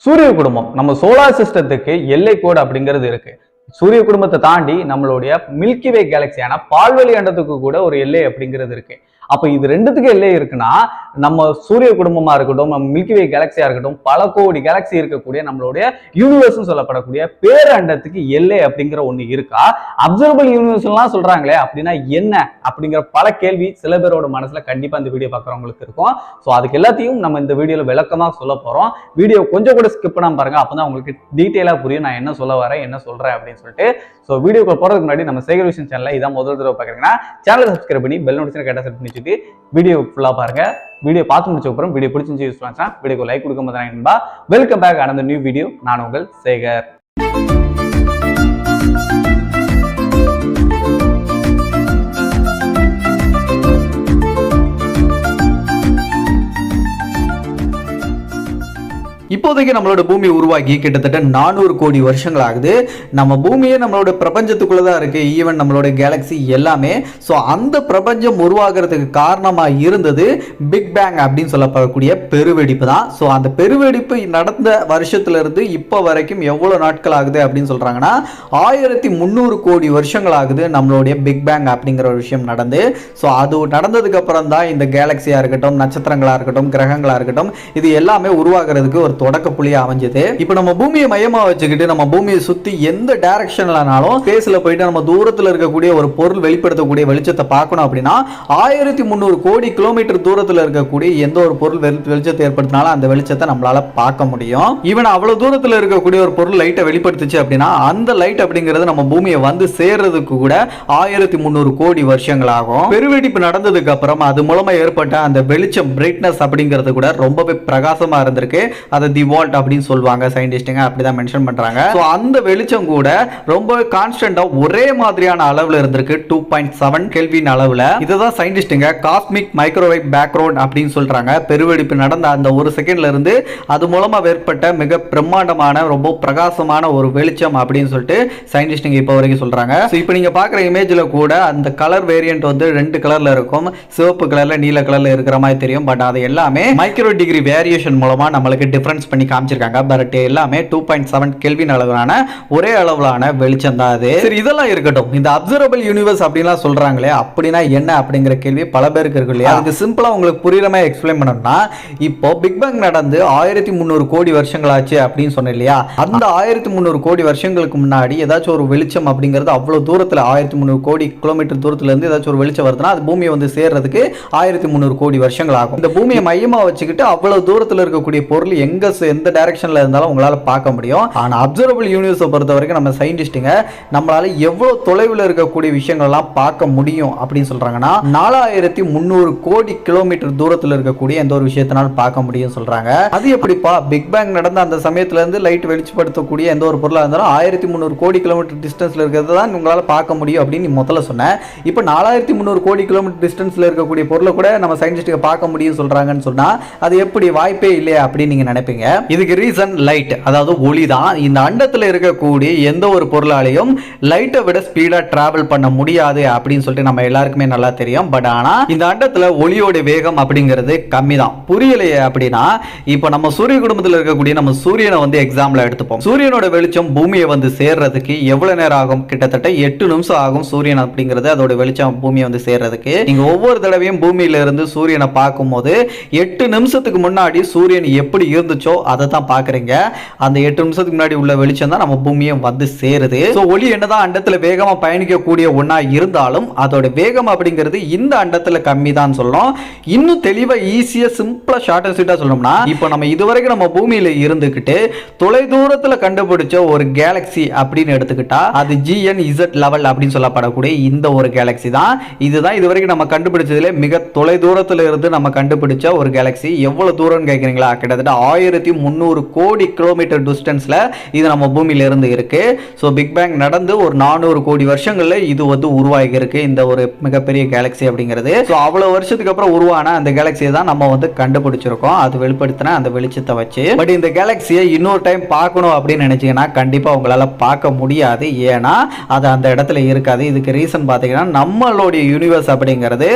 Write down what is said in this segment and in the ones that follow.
சூரிய குடும்பம் நம்ம சோலார் சிஸ்டத்துக்கு எல்லை கோடு அப்படிங்கிறது இருக்கு. சூரிய குடும்பத்தை தாண்டி நம்மளுடைய மில்கி வே கேலக்சியான பால்வெளி அண்டத்துக்கு கூட ஒரு எல்லை அப்படிங்கிறது இருக்கு. அப்ப இது ரெண்டுத்துக்கு எல்லை இருக்குன்னா நம்ம சூரிய குடும்பமா இருக்கட்டும், நம்ம மில்கி வே கேலக்சியா இருக்கட்டும், பல கோடி கேலக்சி இருக்கக்கூடிய நம்மளுடைய யூனிவர்ஸ் சொல்லப்படக்கூடிய பேரண்டத்துக்கு எல்லை அப்படிங்கிற ஒண்ணு இருக்கா? அப்சர்வபிள் யூனிவர்ஸ் எல்லாம் சொல்றாங்களே, அப்படின்னா என்ன அப்படிங்கிற பல கேள்வி சில பேரோட மனசுல கண்டிப்பா இந்த வீடியோ பாக்குறவங்களுக்கு இருக்கும். ஸோ அதுக்கு எல்லாத்தையும் நம்ம இந்த வீடியோல விளக்கமா சொல்ல போறோம். வீடியோ கொஞ்சம் கூட ஸ்கிப் பண்ணாம பாருங்க, அப்பதான் உங்களுக்கு டீட்டெயிலா புரியும் நான் என்ன சொல்ல வரேன், என்ன சொல்றேன் அப்படின்னு சொல்லிட்டு. ஸோ வீடியோக்கு போறதுக்கு முன்னாடி நம்ம சேகர் விஷன் சேனலை இதான் முதல் தடவை பாக்குறீங்கன்னா சேனலை சப்ஸ்கிரைப் பண்ணி பெல் நோட்டிஃபிகேஷன் கேட்டா செட் பண்ணி வீடியோ ஃபுல்லா பாருங்க. வீடியோ பார்த்து முடிச்ச அப்புறம் வீடியோ பிடிச்சிருந்து யூஸ் பண்ணா வீடியோக்கு லைக் கொடுக்க மாட்டாங்க. Welcome back another new video. நான் உங்கள் சேகர். இப்போதைக்கு நம்மளோட பூமி உருவாக்கி கிட்டத்தட்ட 400 கோடி வருஷங்கள் ஆகுது. நம்ம பூமியே நம்மளோட பிரபஞ்சத்துக்குள்ளதான் இருக்கு, ஈவன் நம்மளோட கேலக்சி எல்லாமே. ஸோ அந்த பிரபஞ்சம் உருவாகிறதுக்கு காரணமாக இருந்தது பிக் பேங் அப்படின்னு சொல்லப்படக்கூடிய பெருவெடிப்பு தான். ஸோ அந்த பெருவெடிப்பு நடந்த வருஷத்துல இருந்து இப்போ வரைக்கும் எவ்வளவு நாட்கள் ஆகுது அப்படின்னு சொல்றாங்கன்னா 1300 கோடி வருஷங்கள் ஆகுது நம்மளுடைய பிக் பேங் அப்படிங்கிற ஒரு விஷயம் நடந்து. ஸோ அது நடந்ததுக்கு அப்புறம் தான் இந்த கேலக்சியா இருக்கட்டும், நட்சத்திரங்களா இருக்கட்டும், கிரகங்களா இருக்கட்டும், இது எல்லாமே உருவாகிறதுக்கு ஒரு தொடக்க புள்ளியா அமைஞ்சது. இப்போ நம்ம பூமியை மையமா வச்சுக்கிட்டு நம்ம பூமியை சுத்தி எந்த டைரக்ஷன்லனாலும் ஸ்பேஸ்ல போயிட்டு நம்ம தூரத்தில் இருக்கக்கூடிய ஒரு பொருள் வெளிப்படுத்தக்கூடிய வெளிச்சத்தை பார்க்கணும் அப்படின்னா 1300 கோடி கிலோமீட்டர் தூரத்தில் இருக்கக்கூடிய எந்த ஒரு பொருள் வெளிச்சத்தை ஏற்படுத்தினாலும் அந்த வெளிச்சத்தை நம்மளால பார்க்க முடியும். ஈவன் அவ்வளவு தூரத்தில் இருக்கக்கூடிய ஒரு பொருள் லைட்டை வெளிப்படுத்துச்சு அப்படின்னா அந்த லைட் அப்படிங்கிறது நம்ம பூமியை வந்து சேர்றதுக்கு கூட 1300 கோடி வருஷங்கள் ஆகும். பெருவெடிப்பு நடந்ததுக்கு அப்புறம் அது மூலமா ஏற்பட்ட அந்த வெளிச்சம் பிரைட்னஸ் அப்படிங்கிறது கூட ரொம்பவே பிரகாசமா இருந்திருக்கு. அதை தி வால்ட் அப்படின்னு சொல்லுவாங்க சயின்டிஸ்டுங்க, அப்படிதான் மென்ஷன் பண்றாங்க. சோ அந்த வெளிச்சம் கூட ரொம்ப கான்ஸ்டன்டா ஒரே மாதிரியான அளவுல இருந்திருக்கு, 2.7 கெல்வின் அளவுல. இதுதான் சயின்டிஸ்டுங்க காஸ்மிக் மைக்ரோவேவ் பேக்ரவுண்ட் அப்படின்னு சொல்றாங்க. பெருவெடிப்பு நடந்த அந்த ஒரு செகண்ட்ல இருந்து அது மூலமா ஏற்பட்ட மிக பிரம்மாண்டமான ரொம்ப பிரகாசமான ஒரு வெளிச்சம் அப்படின்னு சொல்லிட்டு சயின்டிஸ்டுங்க இப்போ வரைக்கும் சொல்றாங்க. இப்போ நீங்க பாக்குற இமேஜ்ல கூட அந்த கலர் வேரியன்ட் வந்து 2 கலர்ல இருக்கும், சிவப்பு கலர்ல நீல கலர்ல இருக்கிற மாதிரி தெரியும். பட் அது எல்லாமே மைக்ரோ டிகிரி வேரியேஷன் மூலமா நம்மளுக்கு டிஃபரன்ஸ் பண்ணி காமிச்சிருக்காங்க. பட் எல்லாமே 2.7 கெல்வின் அளவிலான ஒரே அளவிலான வெளிச்சம் தான் அது. சரி, இதெல்லாம் இருக்கட்டும். இந்த அப்சர்வபிள் யூனிவர்ஸ் அப்படின்லாம் சொல்றாங்களே, அப்படின்னா என்ன அப்படிங்கிற கேள்வி பல பேருக்கு இருக்கு இல்லையா? அதுக்கு சிம்பிளா உங்களுக்கு புரியுற மாதிரி எக்ஸ்பிளைன் பண்ணணும்னா, இப்போ பிக் பேங் நடந்து 1300 கோடி வருஷங்கள் ஆச்சு அப்படின்னு சொன்னேன் இல்லையா? அந்த 1300 கோடி வருஷங்களுக்கு முன்னாடி ஏதாச்சும் ஒரு வெளிச்சம் அப்படிங்கிறது அவ்வளவு தூரத்துல 1300 கோடி கிலோமீட்டர் தூரத்துல இருந்து ஏதாச்சும் ஒரு வெளிச்சம் வருதுன்னா அது பூமியை வந்து சேர்றதுக்கு 1300 கோடி வருஷங்கள் ஆகும். இந்த பூமியை மையமா வச்சுக்கிட்டு அவ்வளவு தூரத்துல இருக்கக்கூடிய பொருள் எந்த டைரக்ஷன்ல இருந்தாலும் உங்களால பார்க்க முடியும். ஆனா அப்சர்வபிள் யூனிவர்ஸ் பொறுத்த வரைக்கும் நம்ம சயின்டிஸ்டுங்க நம்மளால எவ்வளவு தொலைவில் இருக்கக்கூடிய விஷயங்கள் எல்லாம் பார்க்க முடியும் அப்படின்னு சொல்றாங்கன்னா 4300 கோடி கிலோமீட்டர் தூரத்தில் இருக்கக்கூடிய எந்த ஒரு விஷயத்தினாலும் பார்க்க முடியும் சொல்றாங்க. அது எப்படிப்பா? பிக் பேங் நடந்த அந்த சமயத்துல இருந்து லைட் வெளிச்சப்படுத்தக்கூடிய எந்த ஒரு பொருளா இருந்தாலும் 1300 கோடி கிலோமீட்டர் டிஸ்டன்ஸ்ல இருக்கிறது தான் உங்களால பார்க்க முடியும் அப்படின்னு முதல்ல சொன்னேன். இப்போ 4300 கோடி கிலோமீட்டர் டிஸ்டன்ஸ்ல இருக்கக்கூடிய பொருளை கூட நம்ம சயின்டிஸ்டுங்க பார்க்க முடியும் சொல்றாங்கன்னு சொன்னா அது எப்படி? வாய்ப்பே இல்லையா அப்படின்னு நீங்க நினைப்பீங்க. இதுக்கு ரீசன் லைட், அதாவது ஒளி தான். இந்த அண்டத்துல இருக்கக்கூடிய எந்த ஒரு பொருளாலையும் லைட்டை விட ஸ்பீடா டிராவல் பண்ண முடியாது அப்படின்னு சொல்லிட்டு நம்ம எல்லாருக்குமே நல்லா தெரியும். பட் ஆனா இந்த அண்டத்துல ஒளியோட வேகம் அப்படிங்கிறது கம்மி தான். புரியலையே அப்படின்னா, இப்போ நம்ம சூரிய குடும்பத்தில் இருக்கக்கூடிய நம்ம சூரியனை வந்து எக்ஸாம்பிள் எடுத்துப்போம். சூரியனோட வெளிச்சம் பூமியை வந்து சேர்றதுக்கு எவ்வளவு நேரம் ஆகும்? கிட்டத்தட்ட 8 நிமிஷம் ஆகும். சூரியன் அப்படிங்கிறது அதோட வெளிச்சம் பூமியை வந்து சேர்றதுக்கு. நீங்க ஒவ்வொரு தடவையும் பூமியில இருந்து சூரியனை பார்க்கும் போது 8 நிமிஷத்துக்கு முன்னாடி சூரியன் எப்படி இருந்துச்சோ அதை தான் பாக்குறீங்க. அந்த 8 நிமிஷத்துக்கு முன்னாடி உள்ள வெளிச்சம் தான் நம்ம பூமியை வந்து சேருது. சோ ஒளி என்னதான் அண்டத்துல வேகமா பயணிக்கக்கூடிய ஒண்ணா இருந்தாலும் அதோட வேகம் அப்படிங்கிறது இந்த அண்டத்துல கம்மி தான் சொல்லணும். இன்னும் தெளிவா ஈஸியா சிம்பிளா ஷார்ட் அண்ட் ஸ்வீட்டா சொல்லணும்னா, இப்போ நம்ம இதுவரைக்கும் நம்ம பூமியில இருந்துகிட்டு தொலை தூரத்துல கண்டுபிடிச்ச ஒரு கேலக்சி அப்படின்னு எடுத்துக்கிட்டா அது GNZ லெவல் அப்படின்னு சொல்லப்படக்கூடிய இந்த ஒரு கேலக்சி தான். இதுதான் இதுவரைக்கும் நம்ம கண்டுபிடிச்சதுல மிக தொலை தூரத்துல இருந்து நம்ம கண்டுபிடிச்ச ஒரு கேலக்சி. எவ்வளவு தூரம் கேட்குறீங்களா? கிட்டத்தட்ட 1300 கோடி கிலோமீட்டர் டிஸ்டன்ஸ்ல இது நம்ம பூமியில இருந்து இருக்கு. சோ பிக் பேங் நடந்து ஒரு 400 கோடி வருஷங்கள்ல இது வந்து உருவாகி இருக்கு இந்த ஒரு மிகப்பெரிய கேலக்சி அப்படிங்கிறது. சோ அவ்வளவு வருஷத்துக்கு அப்புறம் உருவான அந்த கேலக்சியை தான் நம்ம வந்து கண்டுபிடிச்சிருக்கோம், அது வெளிப்படுத்தின அந்த வெளிச்சத்தை வச்சு. பட் இந்த கேலக்சியை இன்னொரு டைம் பார்க்கணும் அப்படின்னு நினைச்சீங்கன்னா கண்டிப்பா உங்களால பார்க்க முடியாது. ஏன்னா அது அந்த இடத்துல இருக்காது. இதுக்கு ரீசன் பாத்தீங்கன்னா நம்மளுடைய யூனிவர்ஸ் அப்படிங்கிறது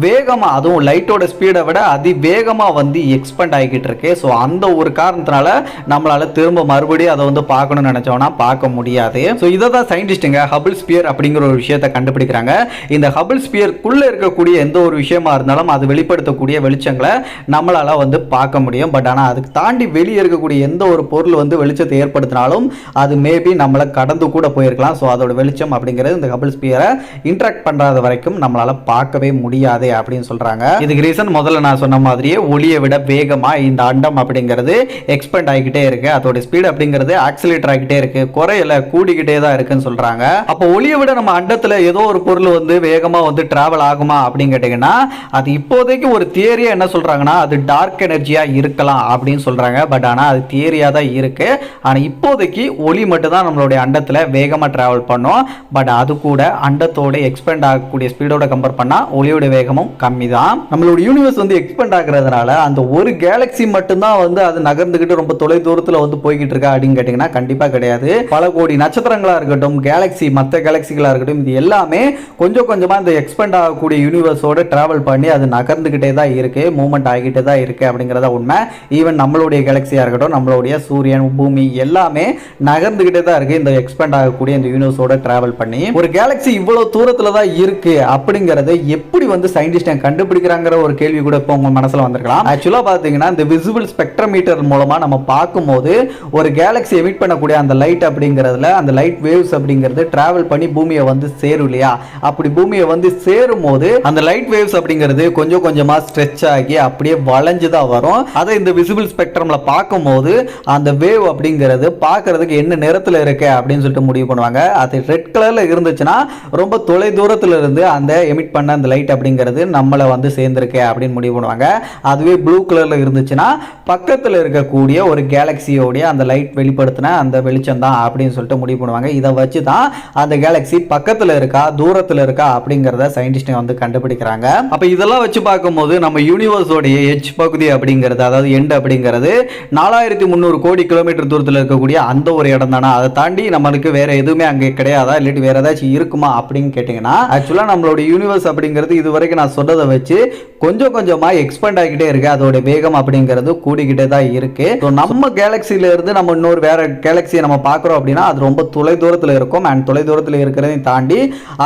வேகமா, அதுவும் லைட்டோட ஸ்பீடை விட அதிவேகமா வந்து எக்ஸ்பெண்ட் ஆகிட்டு இருக்கு. ஸோ அந்த ஒரு காரணத்தினால நம்மளால திரும்ப மறுபடியும் அதை வந்து பார்க்கணும்னு நினைச்சோம்னா பார்க்க முடியாது. ஸோ இதை தான் சயின்டிஸ்ட்டுங்க ஹபிள் ஸ்பியர் அப்படிங்கிற ஒரு விஷயத்தை கண்டுபிடிக்கிறாங்க. இந்த ஹபிள் ஸ்பியருக்குள்ள இருக்கக்கூடிய எந்த ஒரு விஷயமா இருந்தாலும் அது வெளிப்படுத்தக்கூடிய வெளிச்சங்களை நம்மளால வந்து பார்க்க முடியும். பட் ஆனால் அதுக்கு தாண்டி வெளியே இருக்கக்கூடிய எந்த ஒரு பொருள் வந்து வெளிச்சத்தை ஏற்படுத்தினாலும் அது மேபி நம்மளை கடந்து கூட போயிருக்கலாம். ஸோ அதோட வெளிச்சம் அப்படிங்கிறது இந்த ஹபிள் ஸ்பியரை இன்டராக்ட் பண்றாத வரைக்கும் நம்மளால பார்க்கவே முடியாது அப்படின்னு சொல்றாங்க. இதுக்கு ரீசன் முதல்ல நான் சொன்ன மாதிரியே ஒளியை விட வேகமா இந்த அண்டம் அப்படிங்கிறது எக்ஸ்பெண்ட் ஆகிக்கிட்டே இருக்கு. அதோட ஸ்பீட் அப்படிங்கிறது ஆக்சிலேட்டர் ஆகிக்கிட்டே இருக்கு, குறையல கூடிக்கிட்டே தான் இருக்குன்னு சொல்றாங்க. அப்போ ஒளியை விட நம்ம அண்டத்துல ஏதோ ஒரு பொருள் வந்து வேகமா வந்து டிராவல் ஆகுமா அப்படின்னு கேட்டீங்கன்னா அது இப்போதைக்கு ஒரு தியரியா என்ன சொல்றாங்கன்னா அது டார்க் எனர்ஜியா இருக்கலாம் அப்படின்னு சொல்றாங்க. பட் ஆனா அது தியரியா தான் இருக்கு. ஆனா இப்போதைக்கு ஒளி மட்டும் தான் நம்மளுடைய அண்டத்துல வேகமா டிராவல் பண்ணும். பட் அது கூட அண்டத்தோட எக்ஸ்பெண்ட் ஆகக்கூடிய ஸ்பீடோட கம்பேர் பண்ணா ஒளியோட வேகமும் கம்மி தான். நம்மளோட யூனிவர்ஸ் வந்து எக்ஸ்பெண்ட் ஆகுறதுனால அந்த ஒரு கேலக்சி மட்டும்தான் வந்து அது நகர்ந்துகிட்டு ரொம்ப தொலை தூரத்துல வந்து போய்கிட்டு இருக்கா அப்படின்னு கேட்டீங்கன்னா கண்டிப்பா கிடையாது. பல கோடி நட்சத்திரங்களா இருக்கட்டும், கேலக்சி மற்ற கேலக்சிகளா இருக்கட்டும், இது எல்லாமே கொஞ்சம் கொஞ்சமா இந்த எக்ஸ்பெண்ட் ஆகக்கூடிய யூனிவர்ஸோட டிராவல் பண்ணி அது நகர்ந்துகிட்டே தான் இருக்கு, மூவ்மெண்ட் ஆகிட்டே தான் இருக்கு அப்படிங்கிறத உண்மை. ஈவன் நம்மளுடைய கேலக்சியா இருக்கட்டும், நம்மளுடைய சூரியன் பூமி எல்லாமே நகர்ந்துகிட்டே தான் இருக்கு இந்த எக்ஸ்பெண்ட் ஆகக்கூடிய இந்த யூனிவர்ஸோட டிராவல் பண்ணி. ஒரு கேலக்சி இவ்வளவு தூரத்துல தான் இருக்கு அப்படிங்கறத எப்படி வந்து சயின்டிஸ்ட் கண்டுபிடிக்கிறாங்கிற ஒரு கேள்வி கூட இப்போ உங்க மனசுல வந்திருக்கலாம். ஆக்சுவலா பாத்தீங்கன்னா இந்த விசிபிள் ஸ்பெக்ட்ரோமீட்டர் மூலமா நம்ம பார்க்கும்போது ஒரு கேலக்சி எமிட் பண்ணக்கூடிய அந்த லைட் அப்படிங்கிறதுல அந்த லைட் வேவ்ஸ் அப்படிங்கிறது டிராவல் பண்ணி பூமியை வந்து சேரும் இல்லையா? அப்படி பூமியை வந்து சேரும் போது அந்த லைட் வேவ்ஸ் அப்படிங்கிறது கொஞ்சம் கொஞ்சமா ஸ்ட்ரெச் ஆகி அப்படியே வளைஞ்சு தான் வரும். அதை இந்த விசிபிள் ஸ்பெக்ட்ரம்ல பார்க்கும்போது அந்த வேவ் அப்படிங்கிறது பார்க்கறதுக்கு என்ன நிறத்துல இருக்கு அப்படின்னு சொல்லிட்டு முடிவு பண்ணுவாங்க. அது ரெட் கலர்ல இருந்துச்சுன்னா ரொம்ப தொலை தூரத்துல இருந்து அந்த எமிட் பண்ண அந்த லைட் அப்படிங்கிறது நம்மளை வந்து சேர்ந்திருக்கு அப்படின்னு முடிவு பண்ணுவாங்க. அதுவே ப்ளூ கலர்ல இருந்துச்சுன்னா பக்கத்தில் இருக்கக்கூடிய ஒரு கேலக்சியோடைய அந்த லைட் வெளிப்படுத்தின அந்த வெளிச்சம் தான் அப்படின்னு சொல்லிட்டு முடிவு பண்ணுவாங்க. இதை வச்சு தான் அந்த கேலக்சி பக்கத்தில் இருக்கா தூரத்தில் இருக்கா அப்படிங்கிறத சயின்டிஸ்ட் வந்து கண்டுபிடிக்கிறாங்க. அப்ப இதெல்லாம் வச்சு பார்க்கும்போது நம்ம யூனிவர்ஸோடைய எட்ஜ் பகுதி அப்படிங்கிறது, அதாவது எண்ட் அப்படிங்கிறது 4300 கோடி கிலோமீட்டர் தூரத்தில் இருக்கக்கூடிய அந்த ஒரு இடம் தானே. அதை தாண்டி நம்மளுக்கு வேற எதுவுமே அங்கே கிடையாதா, இல்லாட்டி வேற ஏதாச்சும் இருக்குமா அப்படின்னு கேட்டீங்கன்னா ஆக்சுவலா நம்மளோட யூனிவர்ஸ் அப்படிங்கிறது இதுவரைக்கும் நான் சொன்னதை வச்சு கொஞ்சம் கொஞ்சமா எக்ஸ்பெண்ட் ஆகிட்டே இருக்கு. அதோட வேகம் அப்படிங்கிறது கூடிக்கிட்டே தான் இருக்கு. நம்ம கேலக்சில இருந்து நம்ம இன்னொரு வேற கேலக்சியை நம்ம பார்க்குறோம் அப்படின்னா அது ரொம்ப தொலை தூரத்தில் இருக்கும். அண்ட் தொலை தூரத்தில் இருக்கிறதையும் தாண்டி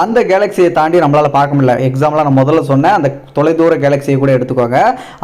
அந்த கேலக்சியை தாண்டி நம்மளால பார்க்க முடியல. எக்ஸாம்பிளா நான் முதல்ல சொன்னேன் அந்த தொலை தூர கேலக்சியை கூட எடுத்துக்கோங்க.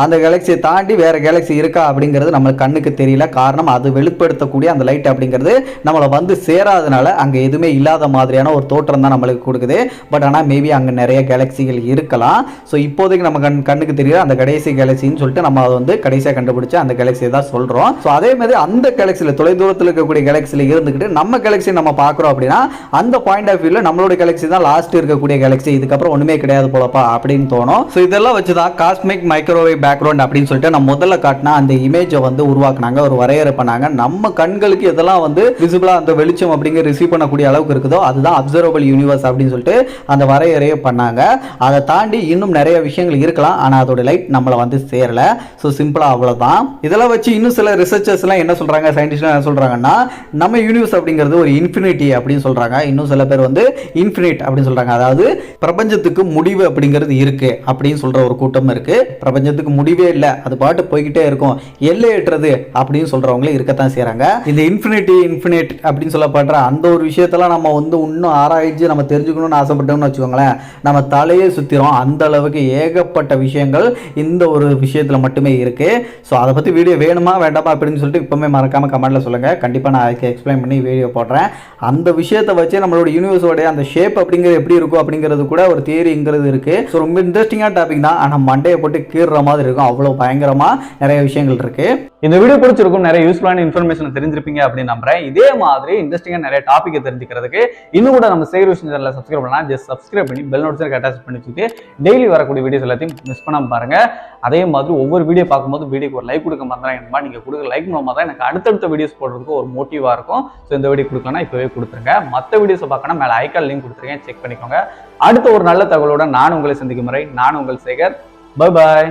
அந்த கேலக்சியை தாண்டி வேற கேலக்சி இருக்கா அப்படிங்கிறது நம்ம கண்ணுக்கு தெரியல. காரணம் அது வெளிப்படுத்தக்கூடிய அந்த லைட் அப்படிங்கிறது நம்மளை வந்து சேராதனால அங்கே எதுவுமே இல்லாத மாதிரியான ஒரு தோற்றம் தான் நம்மளுக்கு கொடுக்குது. பட் ஆனால் மேபி அங்கே நிறைய கேலக்சிகள் இருக்கலாம். ஸோ இப்போதைக்கு நம்ம கண்ணுக்கு தெரியுது அந்த கடைசி கேலக்சின்னு சொல்லிட்டு நம்ம அதை வந்து கடைசியாக கண்டுபிடிச்சு அந்த கேலக்சியை தான் சொல்றோம். ஸோ அதே மாதிரி அந்த கேலக்சியில் தொலை தூரத்தில் இருக்கக்கூடிய கேலக்சியில் இருந்துக்கிட்டு நம்ம கேலக்சி நம்ம பார்க்குறோம் அப்படின்னா அந்த பாயிண்ட் ஆஃப் வியூல நம்மளோட கேலக்சி தான் லாஸ்ட் இருக்கக்கூடிய கேலக்சி, இதுக்கப்புறம் ஒண்ணுமே கிடையாது போலப்பா அப்படின்னு தோணும். ஸோ இதெல்லாம் வச்சு தான் காஸ்மிக் மைக்ரோவேவ் பேக்ரவுண்ட் அப்படின்னு சொல்லிட்டு நம்ம முதல்ல காட்டினா அந்த இமேஜை வந்து உருவாக்குனாங்க, ஒரு வரையறை பண்ணாங்க. நம்ம கண்களுக்கு எதெல்லாம் வந்து விசிபிளா அந்த வெளிச்சம் அப்படிங்கிற ரிசீவ் பண்ணக்கூடிய அளவுக்கு இருக்குதோ அதுதான் அப்சர்வபிள் யூனிவர்ஸ் அப்படின்னு சொல்லிட்டு அந்த வரையறையை பண்ணாங்க. அதை தாண்டி இன்னும் நிறைய விஷயங்கள் இருக்கலாம், ஆனா அதோட லைட் நம்மளை வந்து சேரல. ஸோ சிம்பிளா அவ்வளவுதான். இதெல்லாம் வச்சு இன்னும் சில ரிசர்ச்சர்ஸ் எல்லாம் என்ன சொல்றாங்க, சயின்டிஸ்ட் என்ன சொல்றாங்கன்னா நம்ம யூனிவர்ஸ் அப்படிங்கிறது ஒரு இன்ஃபினிட்டி அப்படின்னு சொல்றாங்க. இன்னும் சில பேர் வந்து இன்ஃபினிட் அப்படின்னு சொல்றாங்க. அதாவது பிரபஞ்சத்துக்கு முடிவு அப்படிங்கிறது இருக்கு அப்படின்னு சொல்ற ஒரு கூட்டம் இருக்கு. பிரபஞ்சத்துக்கு முடிவே இல்லை, அது பாட்டு போய்கிட்டே இருக்கும், எல்லையற்றது அப்படின்னு சொல்றவங்களும் இருக்கத்தான் செய்யறாங்க. இந்த இன்ஃபினிட் அப்படின்னு சொல்லப்படுற அந்த ஒரு விஷயத்தெல்லாம் நம்ம வந்து இன்னும் ஆராய்ச்சி நம்ம தெரிஞ்சுக்கணும்னு ஆசைப்பட்டோம்னு வச்சுக்கோங்களேன், நம்ம தலையே சுத்திரும். அந்த அளவுக்கு ஏகப்பட்ட விஷயங்கள் இந்த ஒரு விஷயத்துல மட்டுமே இருக்கு. ஸோ அதை பற்றி வீடியோ வேணுமா வேண்டாமா அப்படின்னு சொல்லிட்டு இப்போவுமே மறக்காமல் கமெண்ட்டில் சொல்லுங்கள். கண்டிப்பாக நான் அதுக்கு எக்ஸ்பிளைன் பண்ணி வீடியோ போடுறேன். அந்த விஷயத்தை வச்சு நம்மளோட யூனிவர்ஸோடைய அந்த ஷேப் அப்படிங்கிறது எப்படி இருக்கும் அப்படிங்கிறது கூட ஒரு தியரிங்கிறது இருக்குது. ஸோ ரொம்ப இன்ட்ரெஸ்டிங்கான டாபிக் தான், ஆனால் மண்டையை போட்டு கீறுற மாதிரி இருக்கும். அவ்வளோ பயங்கரமாக நிறைய விஷயங்கள் இருக்குது. இந்த வீடியோ பிடிச்சிருக்கும், நிறைய யூஸ்ஃபுல்லான இன்ஃபர்மேஷன் தெரிஞ்சிருப்பீங்க அப்படின்னு நம்புறேன். இதே மாதிரி இன்ட்ரெஸ்டிங்காக நிறைய டாப்பிக்கை தெரிஞ்சுக்கிறதுக்கு இன்னும் கூட நம்ம சேகர் விஷயம் சேனலை சப்ஸ்கிரைப் பண்ணலாம். ஜஸ்ட் சப்ஸ்கிரைப் பண்ணி பெல் நோட்டிஃபிகேஷன் அட்டாச் பண்ணி வச்சுட்டு டெய்லி வரக்கூடிய வீடியோஸ் எல்லாத்தையும் மிஸ் பண்ணாமல் பாருங்க. அதே மாதிரி ஒவ்வொரு வீடியோ பார்க்கும்போது வீடியோக்கு ஒரு லைக் கொடுக்க மாட்டேன். நீங்க கொடுக்குற லைக் மூலமா தான் எனக்கு அடுத்தடுத்த வீடியோஸ் போடுறதுக்கு ஒரு மோட்டிவா இருக்கும். ஸோ இந்த வீடியோ கொடுக்கலன்னா இப்பவே கொடுத்துருங்க. மற்ற வீடியோஸை பார்க்கணும் மேலே ஐகான் லிங்க் கொடுத்துருக்கேன், செக் பண்ணிக்கோங்க. அடுத்த ஒரு நல்ல தகவலோட நான் உங்களை சந்திக்கும் முறை நான் உங்கள் சேகர். Bye bye.